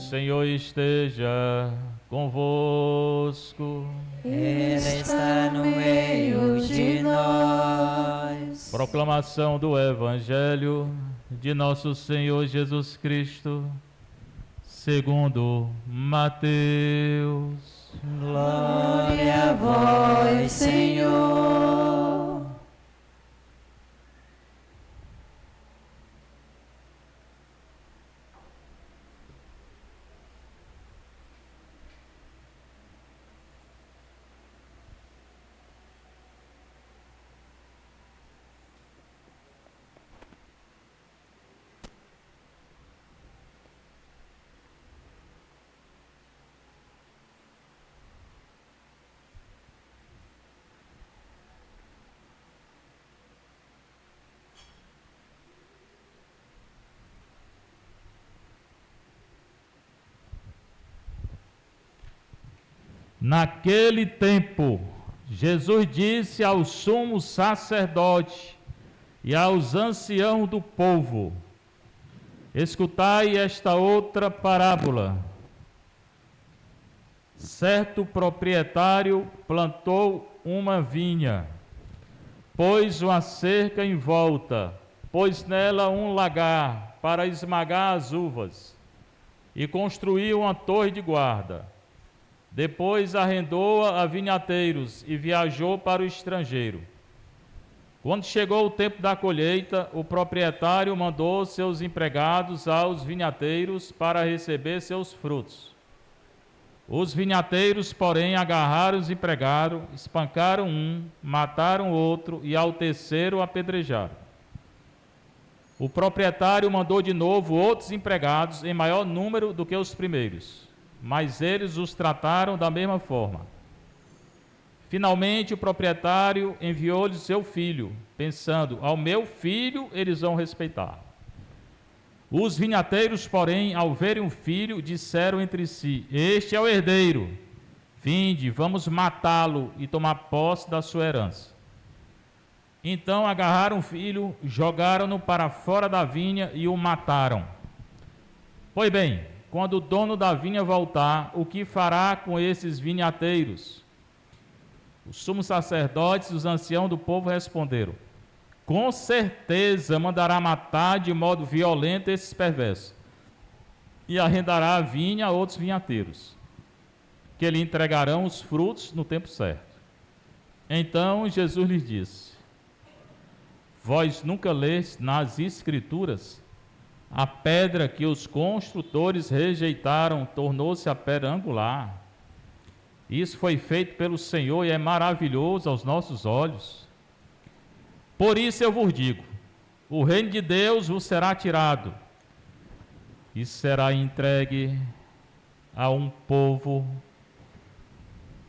Senhor esteja convosco. Ele está no meio de nós. Proclamação do Evangelho de nosso Senhor Jesus Cristo, segundo Mateus. Glória a vós, Senhor. Naquele tempo, Jesus disse ao sumo sacerdote e aos anciãos do povo: escutai esta outra parábola. Certo proprietário plantou uma vinha, pôs uma cerca em volta, pôs nela um lagar para esmagar as uvas e construiu uma torre de guarda. Depois arrendou-a a vinhateiros e viajou para o estrangeiro. Quando chegou o tempo da colheita, o proprietário mandou seus empregados aos vinhateiros para receber seus frutos. Os vinhateiros, porém, agarraram os empregados, espancaram um, mataram o outro e ao terceiro apedrejaram. O proprietário mandou de novo outros empregados em maior número do que os primeiros, mas eles os trataram da mesma forma. Finalmente o proprietário enviou-lhes seu filho, pensando: ao meu filho eles vão respeitar. Os vinhateiros, porém, ao verem o filho, disseram entre si: este é o herdeiro, vinde, vamos matá-lo e tomar posse da sua herança. Então agarraram o filho, jogaram-no para fora da vinha e o mataram. Pois bem, quando o dono da vinha voltar, o que fará com esses vinhateiros? Os sumos sacerdotes e os anciãos do povo responderam: com certeza mandará matar de modo violento esses perversos, e arrendará a vinha a outros vinhateiros, que lhe entregarão os frutos no tempo certo. Então Jesus lhes disse: vós nunca leste nas Escrituras: a pedra que os construtores rejeitaram tornou-se a pedra angular. Isso foi feito pelo Senhor e é maravilhoso aos nossos olhos. Por isso eu vos digo: o reino de Deus vos será tirado e será entregue a um povo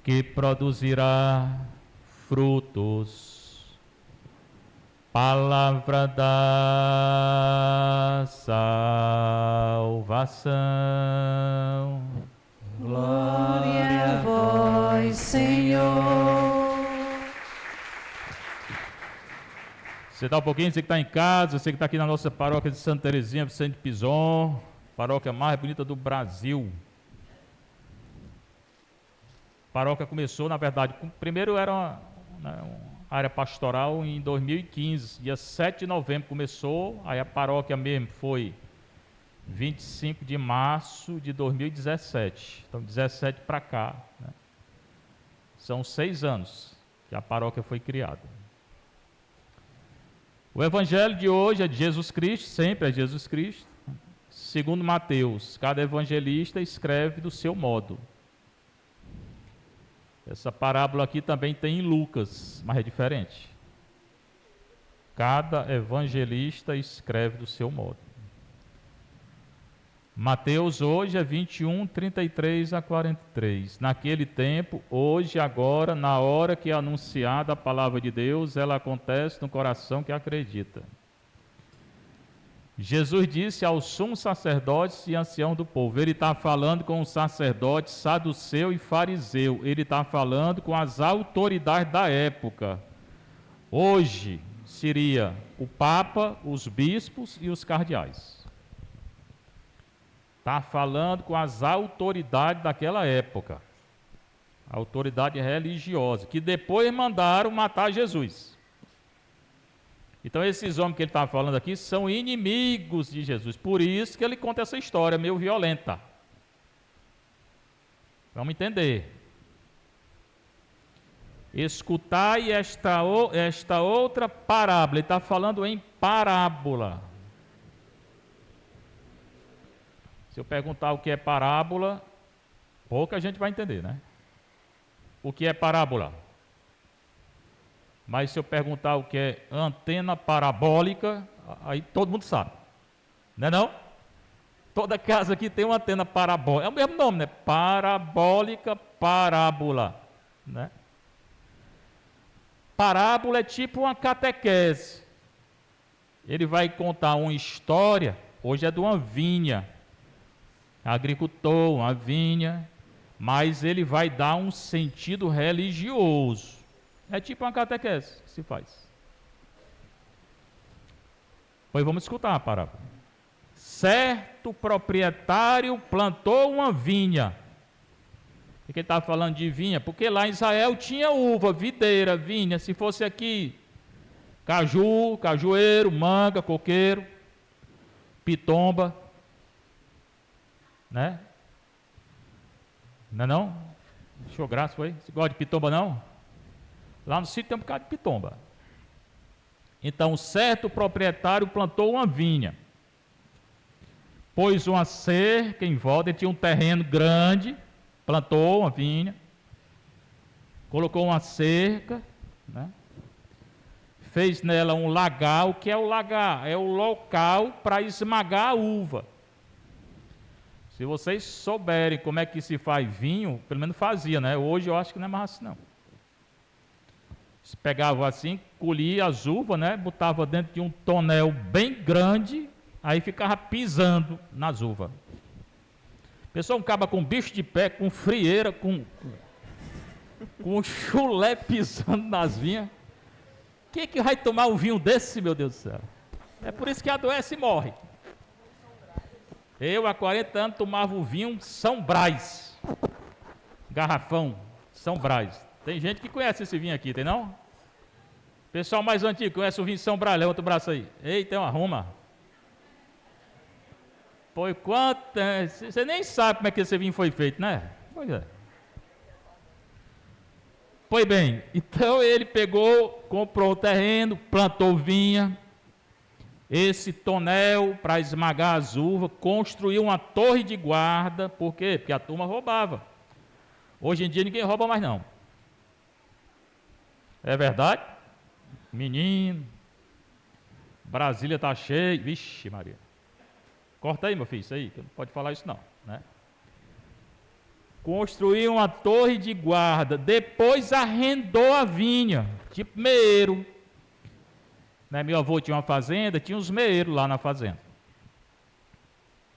que produzirá frutos. Palavra da salvação. Glória a vós, Senhor. Você está um pouquinho, você que está em casa, você que está aqui na nossa paróquia de Santa Teresinha, Vicente Pison, paróquia mais bonita do Brasil. A paróquia começou, na verdade, primeiro era uma área pastoral em 2015, dia 7 de novembro começou, aí a paróquia mesmo foi 25 de março de 2017, então 17 para cá, né? São 6 anos que a paróquia foi criada. O evangelho de hoje é de Jesus Cristo, sempre é Jesus Cristo, segundo Mateus. Cada evangelista escreve do seu modo. Essa parábola aqui também tem em Lucas, mas é diferente. Cada evangelista escreve do seu modo. Mateus hoje é 21, 33 a 43. Naquele tempo, hoje, agora, na hora que é anunciada a palavra de Deus, ela acontece no coração que acredita. Jesus disse aos sumos sacerdotes e anciãos do povo. Ele está falando com os sacerdotes saduceu e fariseu. Ele está falando com as autoridades da época. Hoje seria o Papa, os bispos e os cardeais. Está falando com as autoridades daquela época, a autoridade religiosa, que depois mandaram matar Jesus. Então esses homens que ele está falando aqui são inimigos de Jesus, por isso que ele conta essa história meio violenta. Vamos entender. Escutai esta outra parábola, ele está falando em parábola. Se eu perguntar o que é parábola, pouca gente vai entender, né? O que é parábola? Mas se eu perguntar o que é antena parabólica, aí todo mundo sabe. Não é não? Toda casa aqui tem uma antena parabólica. É o mesmo nome, né? Parabólica, parábola. Né? Parábola é tipo uma catequese. Ele vai contar uma história, hoje é de uma vinha. Agricultor, uma vinha, mas ele vai dar um sentido religioso. É tipo uma catequese que se faz. Pois vamos escutar a parábola. Certo proprietário plantou uma vinha. Por que ele está falando de vinha? Porque lá em Israel tinha uva, videira, vinha. Se fosse aqui, caju, cajueiro, manga, coqueiro, pitomba. Né? Não é não? Deixou graça, foi? Você gosta de pitomba, não? Lá no sítio tem um bocado de pitomba. Então, certo proprietário plantou uma vinha. Pôs uma cerca em volta, ele tinha um terreno grande, plantou uma vinha, colocou uma cerca, né? Fez nela um lagar. O que é o lagar? É o local para esmagar a uva. Se vocês souberem como é que se faz vinho, pelo menos fazia, né? Hoje eu acho que não é mais assim, não. Se pegava assim, colhia as uvas, né? Botava dentro de um tonel bem grande, aí ficava pisando nas uvas. Pessoal, um caba com bicho de pé, com frieira, com chulé pisando nas vinhas. Quem é que vai tomar um vinho desse, meu Deus do céu? É por isso que adoece e morre. Eu, há 40 anos, tomava o vinho São Brás. Garrafão, São Brás. Tem gente que conhece esse vinho aqui, tem não? Pessoal mais antigo conhece o vinho São Brás, levanta o braço aí. Eita, é uma ruma. Pois quanto... Você nem sabe como é que esse vinho foi feito, né? Pois é. Pois bem, então ele pegou, comprou o terreno, plantou vinha, esse tonel para esmagar as uvas, construiu uma torre de guarda. Por quê? Porque a turma roubava. Hoje em dia ninguém rouba mais não. É verdade? Menino, Brasília está cheio. Vixe Maria. Corta aí, meu filho, isso aí, que não pode falar isso não, né? Construiu uma torre de guarda, depois arrendou a vinha, tipo meeiro. Né? Meu avô tinha uma fazenda, tinha uns meeiros lá na fazenda.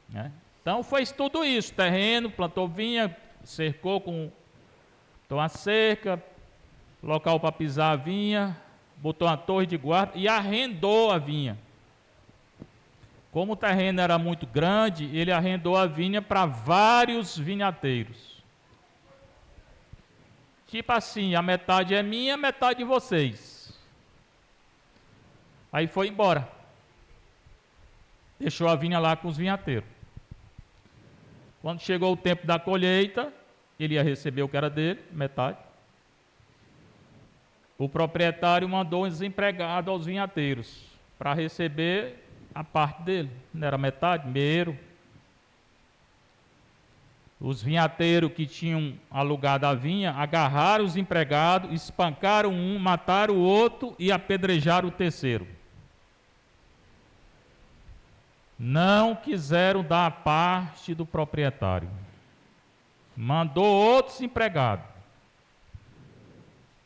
Né? Então fez tudo isso, terreno, plantou vinha, cercou com uma cerca, local para pisar a vinha, botou uma torre de guarda e arrendou a vinha. Como o terreno era muito grande, ele arrendou a vinha para vários vinhateiros. Tipo assim, a metade é minha, a metade de vocês. Aí foi embora. Deixou a vinha lá com os vinhateiros. Quando chegou o tempo da colheita, ele ia receber o que era dele, metade. O proprietário mandou os empregados aos vinhateiros para receber a parte dele. Não era metade, meio. Os vinhateiros que tinham alugado a vinha agarraram os empregados, espancaram um, mataram o outro e apedrejaram o terceiro. Não quiseram dar a parte do proprietário. Mandou outros empregados.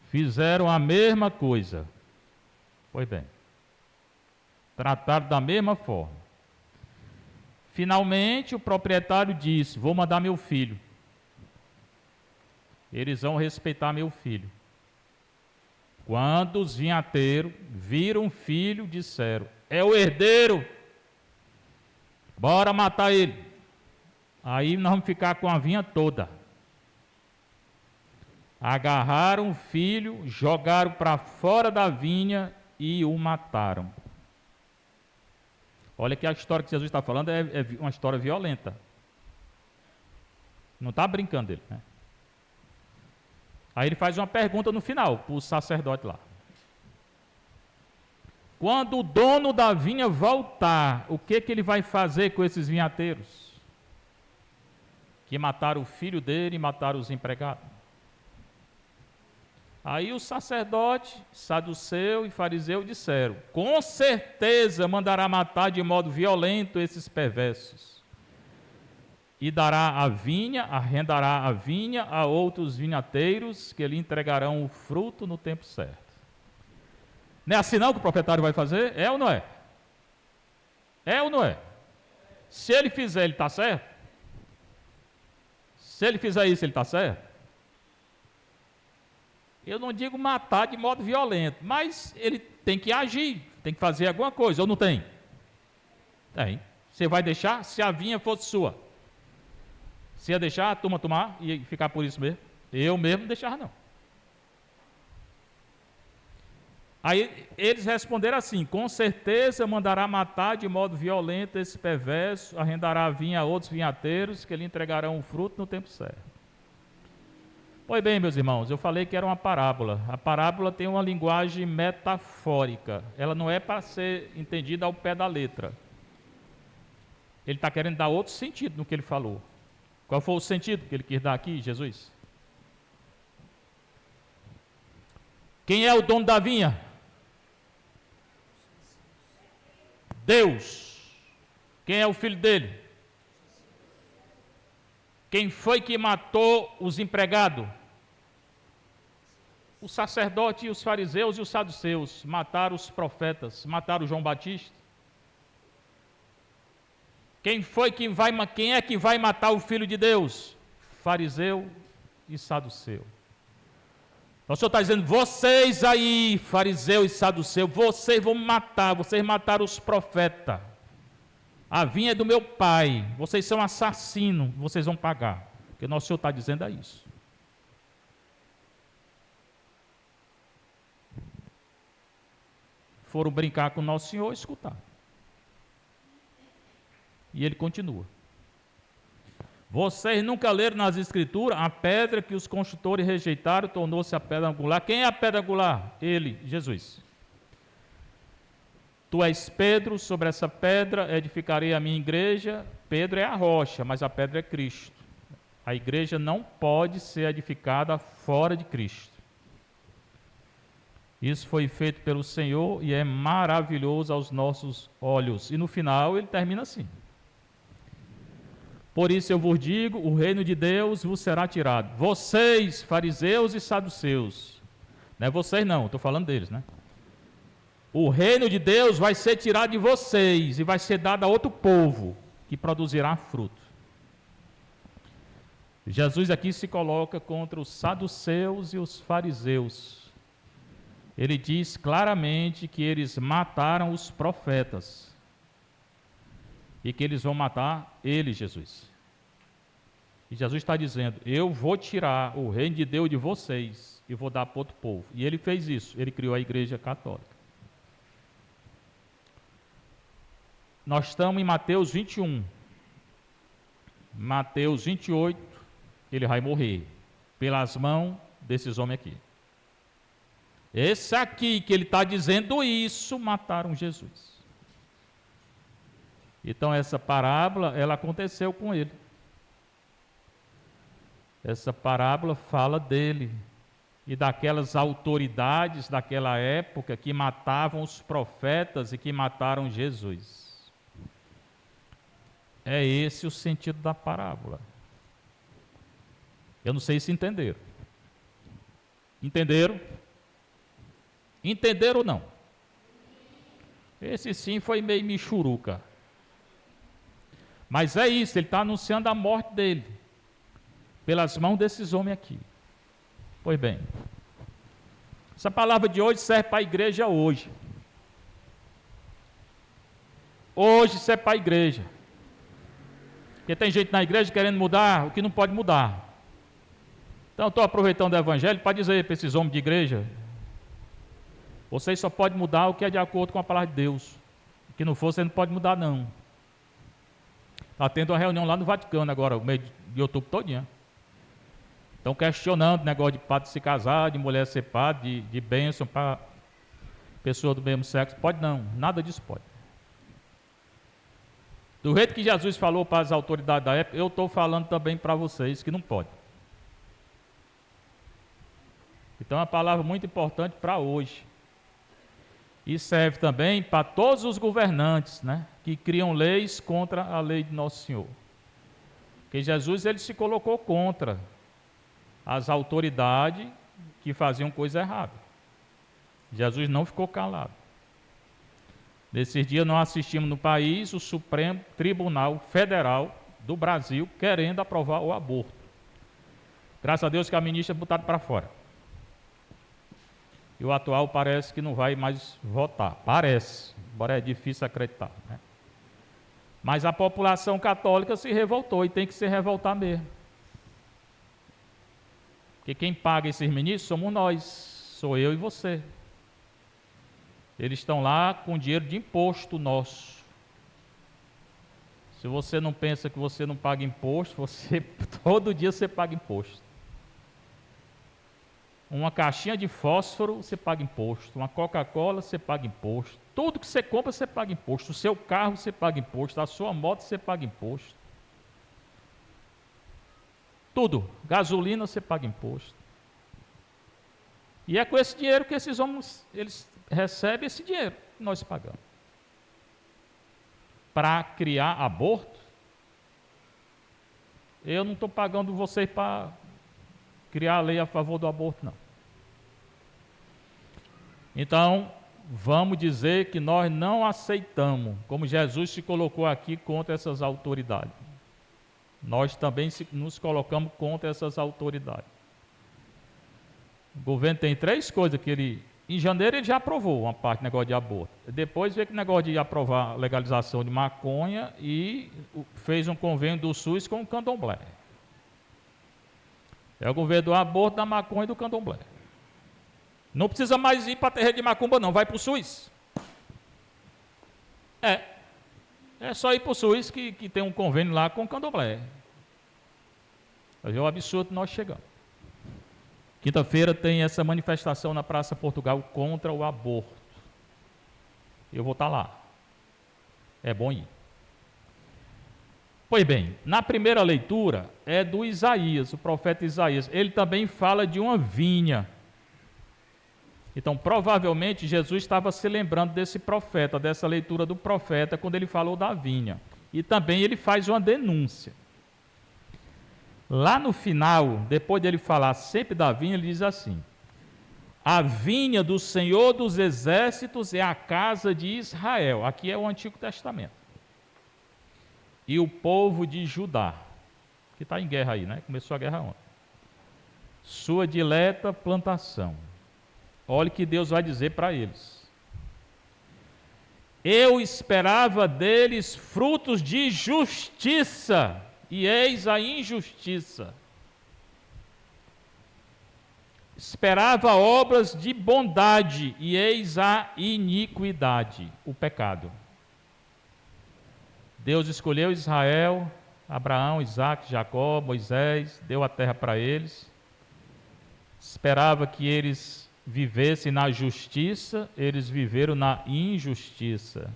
Fizeram a mesma coisa. Pois bem. Trataram da mesma forma. Finalmente o proprietário disse: vou mandar meu filho. Eles vão respeitar meu filho. Quando os vinhateiros viram o filho, disseram: é o herdeiro. Bora matar ele. Aí nós vamos ficar com a vinha toda. Agarraram o filho, jogaram para fora da vinha e o mataram. Olha que a história que Jesus está falando é uma história violenta. Não está brincando dele, né? Aí ele faz uma pergunta no final para o sacerdote lá. Quando o dono da vinha voltar, o que ele vai fazer com esses vinhateiros? Que mataram o filho dele e mataram os empregados. Aí o sacerdote, saduceu e fariseu disseram: com certeza mandará matar de modo violento esses perversos. E dará a vinha, arrendará a vinha a outros vinhateiros que lhe entregarão o fruto no tempo certo. Não é assim não que o proprietário vai fazer? É ou não é? É ou não é? Se ele fizer, ele está certo? Se ele fizer isso, ele está certo? Eu não digo matar de modo violento, mas ele tem que agir, tem que fazer alguma coisa, ou não tem? Tem. Você vai deixar se a vinha fosse sua? Se ia deixar a turma tomar e ficar por isso mesmo? Eu mesmo não deixava não. Aí eles responderam assim: com certeza mandará matar de modo violento esse perverso, arrendará a vinha a outros vinhateiros que lhe entregarão o fruto no tempo certo. Pois bem, meus irmãos, eu falei que era uma parábola. A parábola tem uma linguagem metafórica. Ela não é para ser entendida ao pé da letra. Ele está querendo dar outro sentido no que ele falou. Qual foi o sentido que ele quis dar aqui, Jesus? Quem é o dono da vinha? Deus. Quem é o filho dele? Quem foi que matou os empregados? O sacerdote e os fariseus e os saduceus mataram os profetas, mataram João Batista. Quem é que vai matar o Filho de Deus? Fariseu e saduceu. Então o Senhor está dizendo: vocês aí, fariseu e saduceu, vocês vão matar, vocês mataram os profetas. A vinha é do meu pai, vocês são assassinos, vocês vão pagar. Porque nosso Senhor está dizendo é isso. Foram brincar com o nosso Senhor e escutar. E ele continua: vocês nunca leram nas Escrituras a pedra que os construtores rejeitaram tornou-se a pedra angular. Quem é a pedra angular? Ele, Jesus. Tu és Pedro, sobre essa pedra edificarei a minha igreja. Pedro é a rocha, mas a pedra é Cristo. A igreja não pode ser edificada fora de Cristo. Isso foi feito pelo Senhor e é maravilhoso aos nossos olhos. E no final ele termina assim: por isso eu vos digo, o reino de Deus vos será tirado. Vocês, fariseus e saduceus. Não é vocês não, estou falando deles, né? O reino de Deus vai ser tirado de vocês e vai ser dado a outro povo que produzirá fruto. Jesus aqui se coloca contra os saduceus e os fariseus. Ele diz claramente que eles mataram os profetas e que eles vão matar ele, Jesus. E Jesus está dizendo: eu vou tirar o reino de Deus de vocês e vou dar para outro povo. E ele fez isso, ele criou a Igreja Católica. Nós estamos em Mateus 21. Mateus 28, ele vai morrer pelas mãos desses homens aqui. Esse aqui que ele está dizendo isso, mataram Jesus. Então essa parábola, ela aconteceu com ele. Essa parábola fala dele e daquelas autoridades daquela época que matavam os profetas e que mataram Jesus. É esse o sentido da parábola. Eu não sei se entenderam. Entenderam? Entenderam ou não? Esse sim foi meio michuruca. Mas é isso, ele está anunciando a morte dele, pelas mãos desses homens aqui. Pois bem, essa palavra de hoje serve para a igreja hoje. Hoje serve para a igreja. Porque tem gente na igreja querendo mudar o que não pode mudar. Então, estou aproveitando o evangelho para dizer para esses homens de igreja: vocês só podem mudar o que é de acordo com a palavra de Deus. O que não for, você não pode mudar, não. Está tendo uma reunião lá no Vaticano agora, o mês de outubro todinho. Estão questionando o negócio de padre se casar, de mulher ser padre, de bênção para pessoa do mesmo sexo. Pode não, nada disso pode. Do jeito que Jesus falou para as autoridades da época, eu estou falando também para vocês que não pode. Então é uma palavra muito importante para hoje. E serve também para todos os governantes, né, que criam leis contra a lei de Nosso Senhor. Porque Jesus ele se colocou contra as autoridades que faziam coisa errada. Jesus não ficou calado. Nesses dias nós assistimos no país o Supremo Tribunal Federal do Brasil querendo aprovar o aborto. Graças a Deus que a ministra é botada para fora. E o atual parece que não vai mais votar. Parece, embora é difícil acreditar, né? Mas a população católica se revoltou e tem que se revoltar mesmo. Porque quem paga esses ministros somos nós, sou eu e você. Eles estão lá com dinheiro de imposto nosso. Se você não pensa que você não paga imposto, todo dia você paga imposto. Uma caixinha de fósforo, você paga imposto. Uma Coca-Cola, você paga imposto. Tudo que você compra, você paga imposto. O seu carro, você paga imposto. A sua moto, você paga imposto. Tudo. Gasolina, você paga imposto. E é com esse dinheiro que esses homens, eles recebem esse dinheiro que nós pagamos. Para criar aborto, eu não estou pagando vocês para criar a lei a favor do aborto, não. Então, vamos dizer que nós não aceitamos, como Jesus se colocou aqui contra essas autoridades. Nós também nos colocamos contra essas autoridades. O governo tem 3 coisas que ele... Em janeiro ele já aprovou uma parte do negócio de aborto. Depois veio que o negócio de aprovar a legalização de maconha e fez um convênio do SUS com o candomblé. É o governo do aborto, da maconha e do candomblé. Não precisa mais ir para a terreira de macumba, não. Vai para o SUS. É só ir para o SUS que tem um convênio lá com o candomblé. É o absurdo que nós chegamos. Quinta-feira tem essa manifestação na Praça Portugal contra o aborto. Eu vou estar lá. É bom ir. Pois bem, na primeira leitura é do Isaías, o profeta Isaías. Ele também fala de uma vinha. Então, provavelmente, Jesus estava se lembrando desse profeta, dessa leitura do profeta, quando ele falou da vinha. E também ele faz uma denúncia. Lá no final, depois dele falar sempre da vinha, ele diz assim: a vinha do Senhor dos Exércitos é a casa de Israel. Aqui é o Antigo Testamento. E o povo de Judá, que está em guerra aí, né? Começou a guerra ontem. Sua dileta plantação. Olha o que Deus vai dizer para eles. Eu esperava deles frutos de justiça, e eis a injustiça. Esperava obras de bondade, e eis a iniquidade, o pecado. Deus escolheu Israel, Abraão, Isaque, Jacó, Moisés, deu a terra para eles. Esperava que eles vivessem na justiça, eles viveram na injustiça.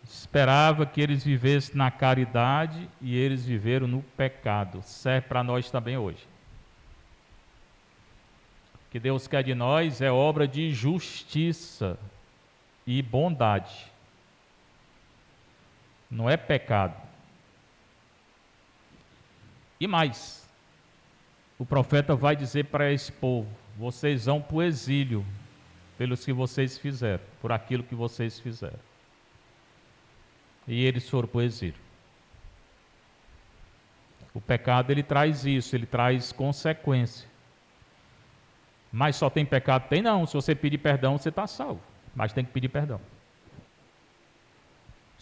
Esperava que eles vivessem na caridade e eles viveram no pecado. Serve para nós também hoje. O que Deus quer de nós é obra de justiça e bondade. Não é pecado. E mais, o profeta vai dizer para esse povo: vocês vão para o exílio pelos que vocês fizeram, por aquilo que vocês fizeram. E eles foram para o exílio. O pecado, ele traz isso, ele traz consequência. Mas só tem pecado? Tem não. Se você pedir perdão, você está salvo. Mas tem que pedir perdão.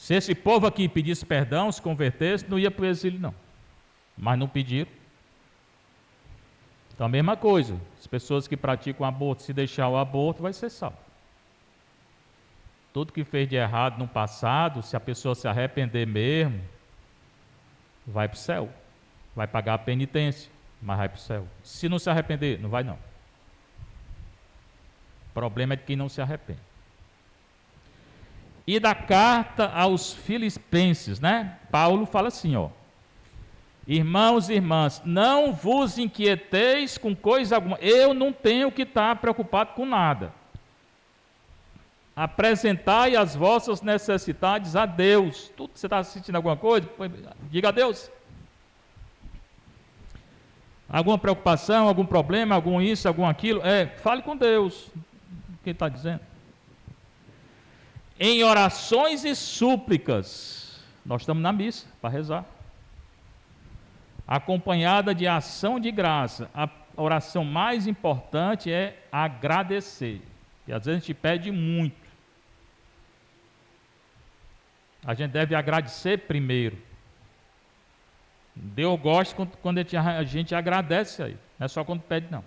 Se esse povo aqui pedisse perdão, se convertesse, não ia para o exílio não. Mas não pediram. Então a mesma coisa, as pessoas que praticam aborto, se deixar o aborto, vai ser salvo. Tudo que fez de errado no passado, se a pessoa se arrepender mesmo, vai para o céu. Vai pagar a penitência, mas vai para o céu. Se não se arrepender, não vai não. O problema é de quem não se arrepende. E da carta aos Filipenses, né? Paulo fala assim, ó. Irmãos e irmãs, não vos inquieteis com coisa alguma. Eu não tenho que estar preocupado com nada. Apresentai as vossas necessidades a Deus. Tudo que você está sentindo alguma coisa, diga a Deus. Alguma preocupação, algum problema, algum isso, algum aquilo, fale com Deus. Quem está dizendo? Em orações e súplicas, nós estamos na missa para rezar, acompanhada de ação de graça. A oração mais importante é agradecer, e às vezes a gente pede muito. A gente deve agradecer primeiro. Deus gosta quando a gente agradece aí, não é só quando pede não.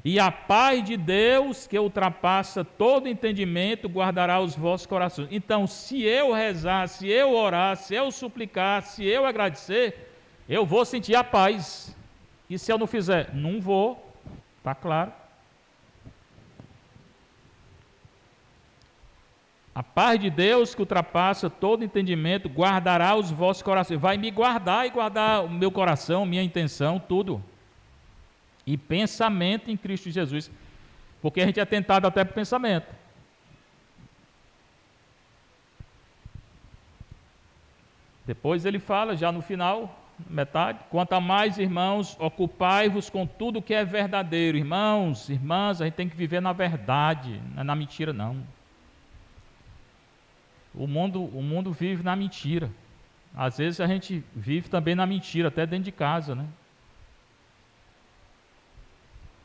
E a paz de Deus, que ultrapassa todo entendimento, guardará os vossos corações. Então, se eu rezar, se eu orar, se eu suplicar, se eu agradecer, eu vou sentir a paz. E se eu não fizer? Não vou, está claro. A paz de Deus, que ultrapassa todo entendimento, guardará os vossos corações. Vai me guardar e guardar o meu coração, minha intenção, tudo. E pensamento em Cristo Jesus. Porque a gente é tentado até por pensamento. Depois ele fala, já no final, metade. Quanto a mais, irmãos, ocupai-vos com tudo que é verdadeiro. Irmãos, irmãs, a gente tem que viver na verdade, não é na mentira não. O mundo vive na mentira. Às vezes a gente vive também na mentira, até dentro de casa, né?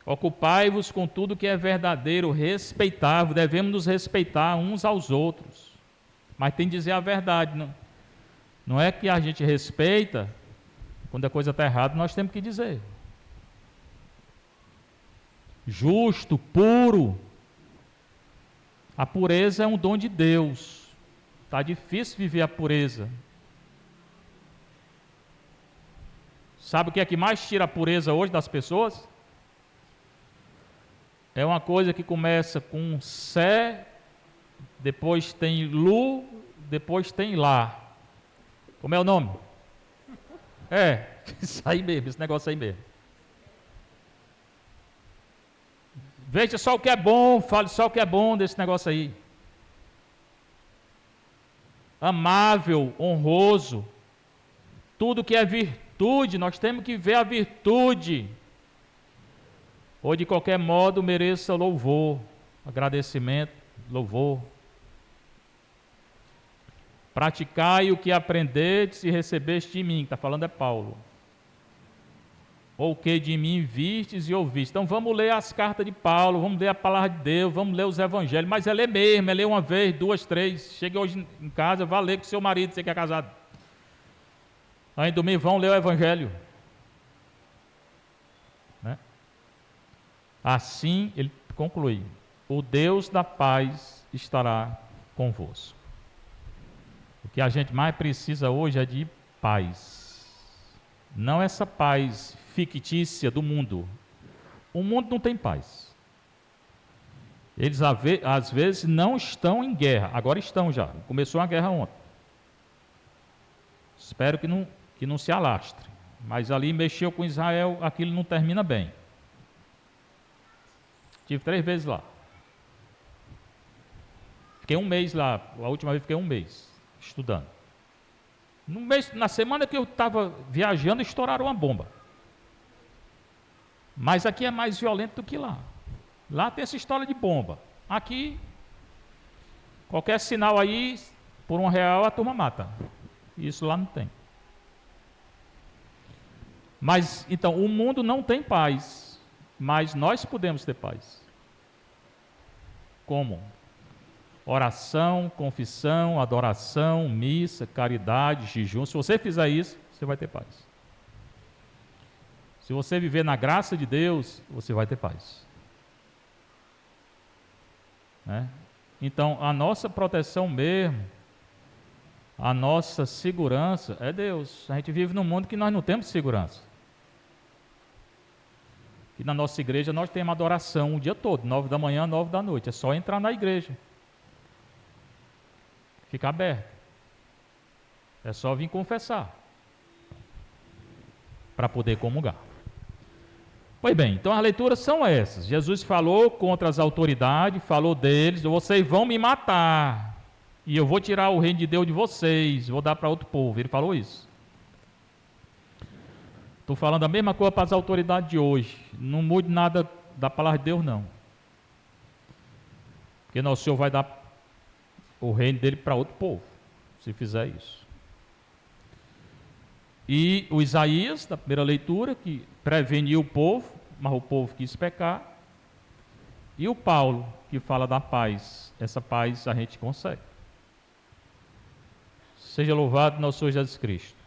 Ocupai-vos com tudo que é verdadeiro, respeitável, devemos nos respeitar uns aos outros. Mas tem que dizer a verdade, não é que a gente respeita, quando a coisa está errada, nós temos que dizer. Justo, puro. A pureza é um dom de Deus. Está difícil viver a pureza. Sabe o que é que mais tira a pureza hoje das pessoas? É uma coisa que começa com Sé, depois tem Lu, depois tem Lá. Como é o nome? Isso aí mesmo, esse negócio aí mesmo. Veja só o que é bom, fale só o que é bom desse negócio aí. Amável, honroso, tudo que é virtude, nós temos que ver a virtude. Ou de qualquer modo mereça louvor, agradecimento, louvor. Praticai o que aprendestes e recebeste de mim, está falando é Paulo. Ou o que de mim vistes e ouvistes. Então vamos ler as cartas de Paulo, vamos ler a palavra de Deus, vamos ler os evangelhos, mas é ler mesmo, é ler uma vez, duas, três. Chega hoje em casa, vá ler com seu marido, você que é casado. Aí domingo vão ler o evangelho. Né? Assim, ele conclui, o Deus da paz estará convosco. O que a gente mais precisa hoje é de paz. Não essa paz fictícia do mundo. O mundo não tem paz. Eles às vezes não estão em guerra, agora estão já. Começou a guerra ontem. Espero que não se alastre. Mas ali mexeu com Israel, aquilo não termina bem. Tive 3 vezes lá. Fiquei 1 mês lá, a última vez fiquei 1 mês, estudando. Na semana que eu estava viajando, estouraram uma bomba. Mas aqui é mais violento do que lá. Lá tem essa história de bomba. Aqui, qualquer sinal aí, por R$1 a turma mata. Isso lá não tem. Mas, então, o mundo não tem paz, mas nós podemos ter paz. Como? oração, confissão, adoração, missa, caridade, jejum. Se você fizer isso, você vai ter paz. Se você viver na graça de Deus, você vai ter paz. Né? Então, a nossa proteção mesmo, a nossa segurança é Deus. A gente vive num mundo que nós não temos segurança. E na nossa igreja nós temos adoração o dia todo, 9 da manhã, 9 da noite. É só entrar na igreja. Fica aberto. É só vir confessar. Para poder comungar. Pois bem, então as leituras são essas. Jesus falou contra as autoridades, falou deles: vocês vão me matar, e eu vou tirar o reino de Deus de vocês, vou dar para outro povo. Ele falou isso. Estou falando a mesma coisa para as autoridades de hoje. Não mude nada da palavra de Deus, não. Porque nosso Senhor vai dar o reino dele para outro povo, se fizer isso. E o Isaías, da primeira leitura, que preveniu o povo, mas o povo quis pecar. E o Paulo, que fala da paz. Essa paz a gente consegue. Seja louvado nosso Senhor Jesus Cristo.